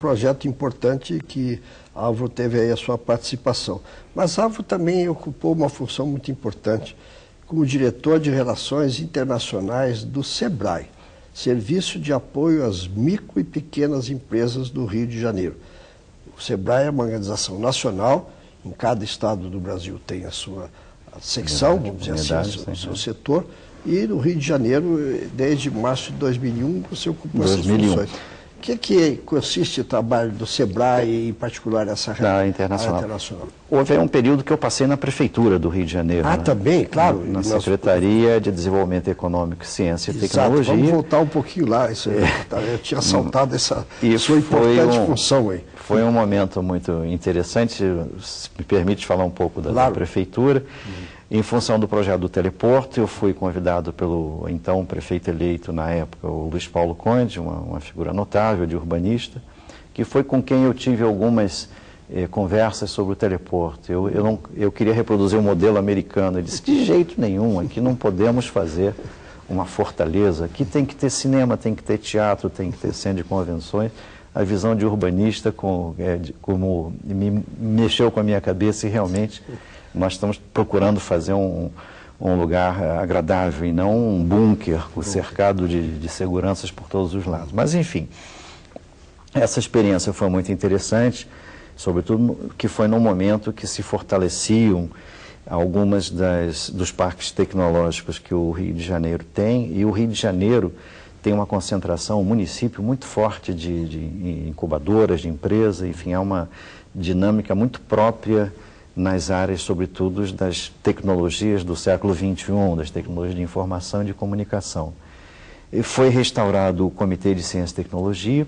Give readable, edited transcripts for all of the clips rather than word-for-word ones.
Projeto importante que a Álvaro teve aí a sua participação. Mas a Álvaro também ocupou uma função muito importante como diretor de Relações Internacionais do SEBRAE, Serviço de Apoio às Micro e Pequenas Empresas do Rio de Janeiro. O SEBRAE é uma organização nacional, em cada estado do Brasil tem a sua secção, vamos dizer assim, o seu setor, e no Rio de Janeiro, desde março de 2001, você ocupou essas funções. O que consiste o trabalho do SEBRAE e, em particular, essa área internacional? Houve um período que eu passei na Prefeitura do Rio de Janeiro. Ah, né? Também, claro. Na Secretaria de Desenvolvimento Econômico, Ciência e Tecnologia. Vamos voltar um pouquinho lá. Isso eu tinha saltado essa sua importante função aí. Foi um momento muito interessante, se me permite falar um pouco da Prefeitura. Em função do projeto do teleporto, eu fui convidado pelo então prefeito eleito na época, o Luiz Paulo Conde, uma figura notável de urbanista, que foi com quem eu tive algumas conversas sobre o teleporto. Eu queria reproduzir o modelo americano. Ele disse, de jeito nenhum, aqui não podemos fazer uma fortaleza, aqui tem que ter cinema, tem que ter teatro, tem que ter centro de convenções. A visão de urbanista como me mexeu com a minha cabeça e realmente nós estamos procurando fazer um lugar agradável e não um bunker cercado de seguranças por todos os lados. Mas, enfim, essa experiência foi muito interessante, sobretudo que foi num momento que se fortaleciam algumas dos parques tecnológicos que o Rio de Janeiro tem, e o Rio de Janeiro tem uma concentração, um município muito forte de incubadoras, de empresas, enfim, há uma dinâmica muito própria nas áreas, sobretudo, das tecnologias do século XXI, das tecnologias de informação e de comunicação. E foi restaurado o Comitê de Ciência e Tecnologia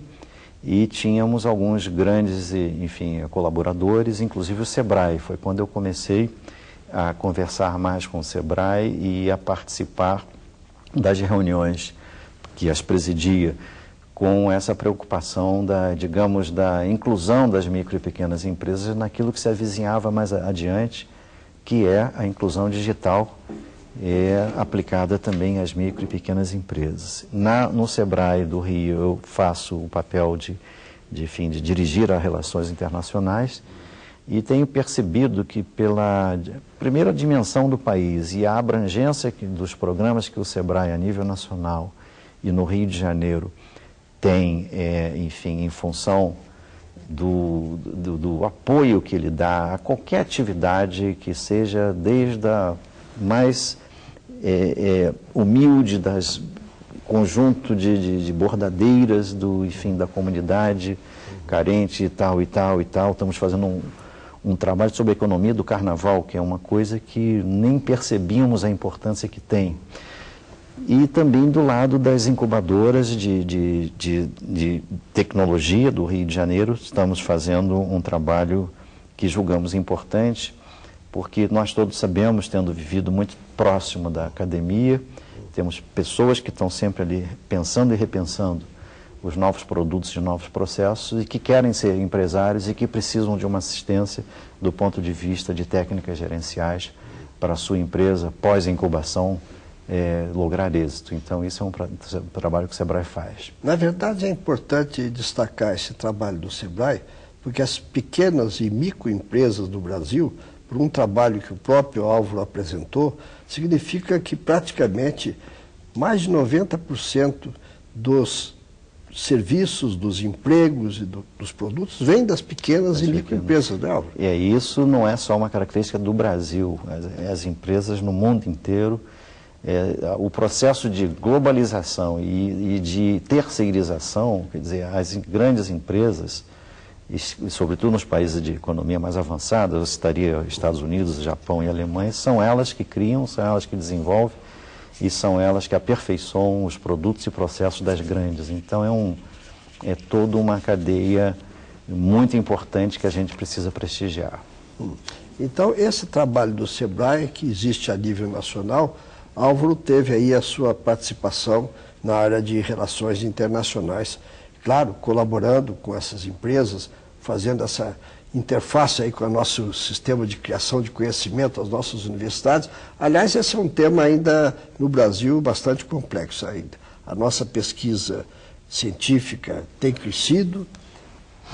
e tínhamos alguns grandes, enfim, colaboradores, inclusive o SEBRAE. Foi quando eu comecei a conversar mais com o SEBRAE e a participar das reuniões que as presidia, com essa preocupação da inclusão das micro e pequenas empresas naquilo que se avizinhava mais adiante, que é a inclusão digital aplicada também às micro e pequenas empresas. No SEBRAE do Rio eu faço o papel de dirigir as relações internacionais e tenho percebido que pela primeira dimensão do país e a abrangência dos programas que o SEBRAE a nível nacional e no Rio de Janeiro tem, enfim, em função do apoio que ele dá a qualquer atividade que seja desde a mais humilde das conjunto de bordadeiras enfim, da comunidade carente e tal. Estamos fazendo um trabalho sobre a economia do carnaval, que é uma coisa que nem percebíamos a importância que tem. E também do lado das incubadoras de tecnologia do Rio de Janeiro, estamos fazendo um trabalho que julgamos importante, porque nós todos sabemos, tendo vivido muito próximo da academia, temos pessoas que estão sempre ali pensando e repensando os novos produtos e novos processos e que querem ser empresários e que precisam de uma assistência do ponto de vista de técnicas gerenciais para a sua empresa pós-incubação, lograr êxito. Então, isso é um trabalho que o SEBRAE faz. Na verdade, é importante destacar esse trabalho do SEBRAE, porque as pequenas e microempresas do Brasil, por um trabalho que o próprio Álvaro apresentou, significa que praticamente mais de 90% dos serviços, dos empregos e dos produtos vêm das pequenas e microempresas, né, Álvaro? E isso não é só uma característica do Brasil. As empresas no mundo inteiro, o processo de globalização e de terceirização, quer dizer, as grandes empresas, e sobretudo nos países de economia mais avançada, eu citaria Estados Unidos, Japão e Alemanha, são elas que criam, são elas que desenvolvem e são elas que aperfeiçoam os produtos e processos das grandes. Então é toda uma cadeia muito importante que a gente precisa prestigiar. Então esse trabalho do SEBRAE, que existe a nível nacional, Álvaro teve aí a sua participação na área de relações internacionais, claro, colaborando com essas empresas, fazendo essa interface aí com o nosso sistema de criação de conhecimento, as nossas universidades. Aliás, esse é um tema ainda no Brasil bastante complexo ainda. A nossa pesquisa científica tem crescido,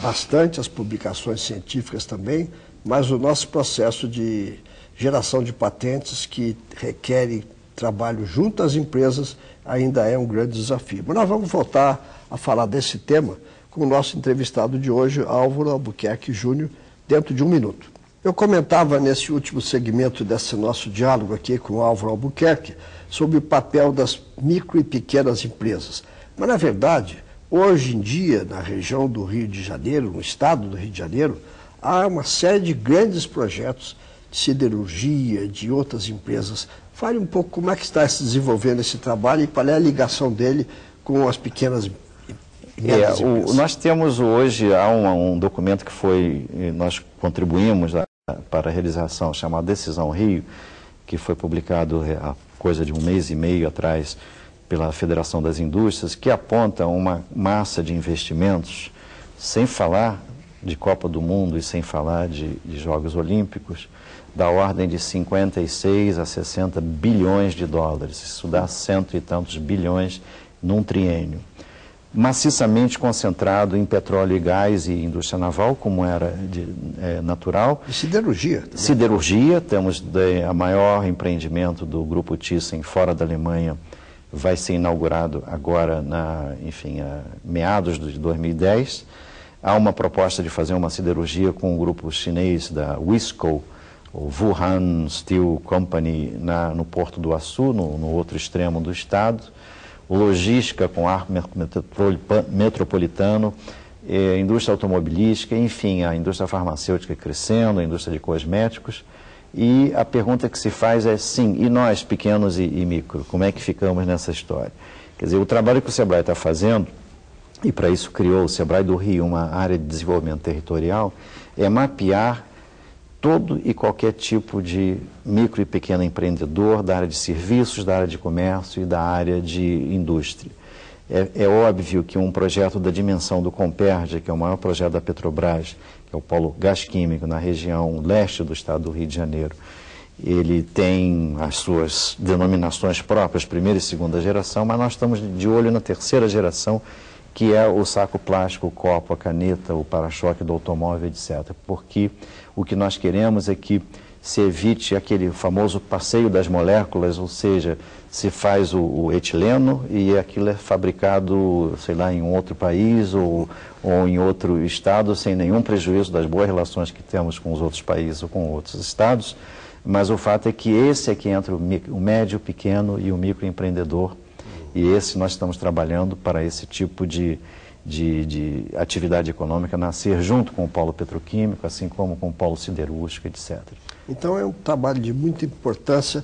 bastante as publicações científicas também, mas o nosso processo de geração de patentes que requerem trabalho junto às empresas ainda é um grande desafio. Mas nós vamos voltar a falar desse tema com o nosso entrevistado de hoje, Álvaro Albuquerque Júnior, dentro de um minuto. Eu comentava nesse último segmento desse nosso diálogo aqui com o Álvaro Albuquerque sobre o papel das micro e pequenas empresas. Mas, na verdade, hoje em dia, na região do Rio de Janeiro, no estado do Rio de Janeiro, há uma série de grandes projetos de siderurgia, de outras empresas. Fale um pouco como é que está se desenvolvendo esse trabalho e qual é a ligação dele com as pequenas e médias empresas. Nós temos hoje, há um documento que nós contribuímos para a realização, chamado Decisão Rio, que foi publicado há coisa de um mês e meio atrás pela Federação das Indústrias, que aponta uma massa de investimentos, sem falar de Copa do Mundo e sem falar de Jogos Olímpicos, da ordem de 56 a 60 bilhões de dólares. Isso dá 100 e tantos bilhões num triênio. Maciçamente concentrado em petróleo e gás e indústria naval, como era natural. E siderurgia. Também. Siderurgia, temos o maior empreendimento do Grupo Thyssen fora da Alemanha, vai ser inaugurado agora, meados de 2010. Há uma proposta de fazer uma siderurgia com o grupo chinês da WISCO, o Wuhan Steel Company, no Porto do Açu, no outro extremo do estado. Logística com arco metropolitano, indústria automobilística, enfim, a indústria farmacêutica crescendo, a indústria de cosméticos. E a pergunta que se faz é, sim, e nós, pequenos e micro, como é que ficamos nessa história? Quer dizer, o trabalho que o SEBRAE está fazendo, e para isso criou o SEBRAE do Rio, uma área de desenvolvimento territorial, é mapear todo e qualquer tipo de micro e pequeno empreendedor da área de serviços, da área de comércio e da área de indústria. É óbvio que um projeto da dimensão do Comperja, que é o maior projeto da Petrobras, que é o polo gás químico na região leste do estado do Rio de Janeiro, ele tem as suas denominações próprias, primeira e segunda geração, mas nós estamos de olho na terceira geração, que é o saco plástico, o copo, a caneta, o para-choque do automóvel, etc. Porque o que nós queremos é que se evite aquele famoso passeio das moléculas, ou seja, se faz o etileno e aquilo é fabricado, sei lá, em um outro país ou em outro estado, sem nenhum prejuízo das boas relações que temos com os outros países ou com outros estados. Mas o fato é que esse é que entra o médio, pequeno e o microempreendedor. E nós estamos trabalhando para esse tipo de atividade econômica nascer junto com o polo petroquímico, assim como com o polo siderúrgico, etc. Então é um trabalho de muita importância,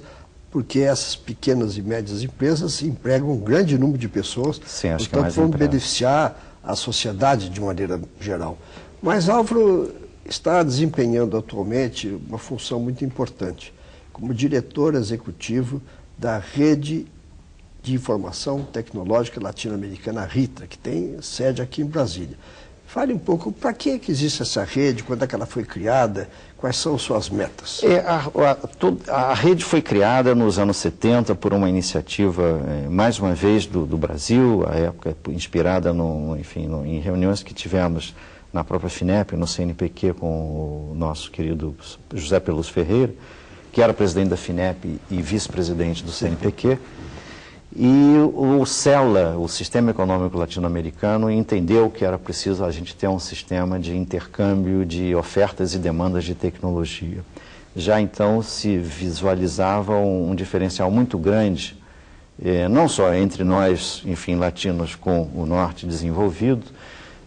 porque essas pequenas e médias empresas empregam um grande número de pessoas, sim, acho portanto vão beneficiar a sociedade de maneira geral. Mas Álvaro está desempenhando atualmente uma função muito importante, como diretor executivo da Rede de Informação Tecnológica Latino-Americana, RITA, que tem sede aqui em Brasília. Fale um pouco, para que existe essa rede, quando é que ela foi criada, quais são suas metas? A rede foi criada nos anos 70 por uma iniciativa, mais uma vez, do Brasil, à época inspirada em reuniões que tivemos na própria FINEP, no CNPq, com o nosso querido José Peluso Ferreira, que era presidente da FINEP e vice-presidente do CNPq. E o CELA, o Sistema Econômico Latino-Americano, entendeu que era preciso a gente ter um sistema de intercâmbio de ofertas e demandas de tecnologia. Já então se visualizava um diferencial muito grande, não só entre nós, latinos com o norte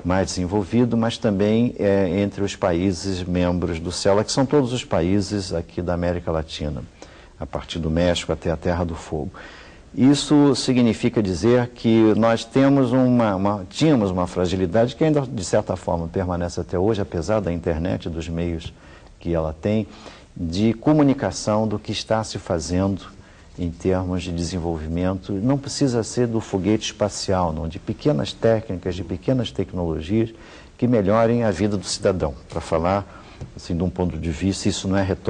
mais desenvolvido, mas também entre os países membros do CELA, que são todos os países aqui da América Latina, a partir do México até a Terra do Fogo. Isso significa dizer que nós tínhamos uma fragilidade que ainda, de certa forma, permanece até hoje, apesar da internet e dos meios que ela tem, de comunicação do que está se fazendo em termos de desenvolvimento. Não precisa ser do foguete espacial, não, de pequenas técnicas, de pequenas tecnologias que melhorem a vida do cidadão. Para falar, assim, de um ponto de vista, isso não é retórica.